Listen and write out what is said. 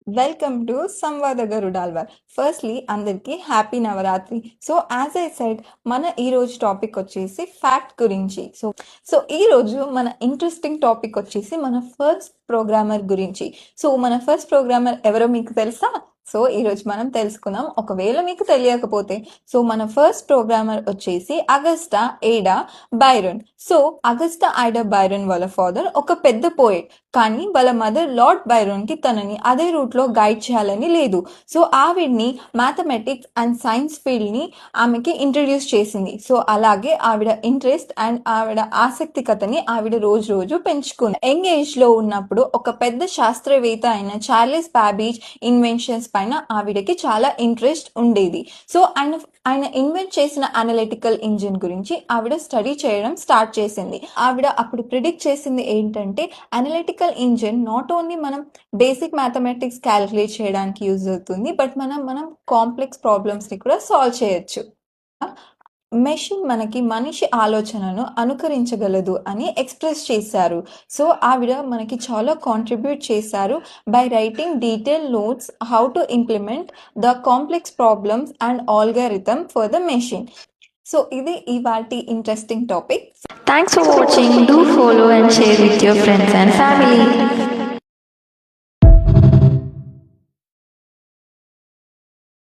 Welcome to Samvada Garudalvar. Firstly, అందరికి happy Navratri. So as I said మన ఈరోజు topic వచ్చేసి ఫ్యాక్ట్ గురించి. సో ఈరోజు మన ఇంట్రెస్టింగ్ టాపిక్ వచ్చేసి మన ఫస్ట్ ప్రోగ్రామర్ గురించి. సో మన ఫస్ట్ ప్రోగ్రామర్ ఎవరో మీకు తెలుసా? సో ఈరోజు మనం తెలుసుకుందాం. ఒకవేళ మీకు తెలియకపోతే సో మన ఫస్ట్ ప్రోగ్రామర్ వచ్చేసి అగస్టా ఏడా బైరన్. సో అగస్టా ఐడా బైరన్ వాళ్ళ ఫాదర్ ఒక పెద్ద పోయెట్, కానీ వాళ్ళ మదర్ లార్డ్ బైరన్ కి తనని అదే రూట్ లో గైడ్ చేయాలని లేదు. సో ఆవిడ్ని మ్యాథమెటిక్స్ అండ్ సైన్స్ ఫీల్డ్ ని ఆమెకి ఇంట్రడ్యూస్ చేసింది. సో అలాగే ఆవిడ ఇంట్రెస్ట్ అండ్ ఆవిడ ఆసక్తికతని ఆవిడ రోజు రోజు పెంచుకుంది. యంగ్ ఏజ్ లో ఉన్నప్పుడు ఒక పెద్ద శాస్త్రవేత్త అయిన చార్లెస్ బాబేజ్ ఇన్వెన్షన్స్ పైన ఆవిడకి చాలా ఇంట్రెస్ట్ ఉండేది. సో ఆయన ఇన్వెంట్ చేసిన అనలిటికల్ ఇంజిన్ గురించి ఆవిడ స్టడీ చేయడం స్టార్ట్ చేసింది. ఆవిడ అప్పుడు ప్రిడిక్ట్ చేసింది ఏంటంటే అనలిటికల్ ఇంజిన్ నాట్ ఓన్లీ మనం బేసిక్ మ్యాథమెటిక్స్ క్యాలిక్యులేట్ చేయడానికి యూజ్ అవుతుంది, బట్ మనం కాంప్లెక్స్ ప్రాబ్లమ్స్ ని కూడా సాల్వ్ చేయొచ్చు. మెషిన్ మనకి మనిషి ఆలోచనను అనుకరించగలదు అని ఎక్స్ప్రెస్ చేశారు. సో ఆవిడ మనకి చాలా కాంట్రిబ్యూట్ చేశారు by writing detail notes how to implement the complex problems and algorithm for the machine. So ఇది ఇవాల్టి interesting topic. Thanks for watching. Do follow and share with your friends and family.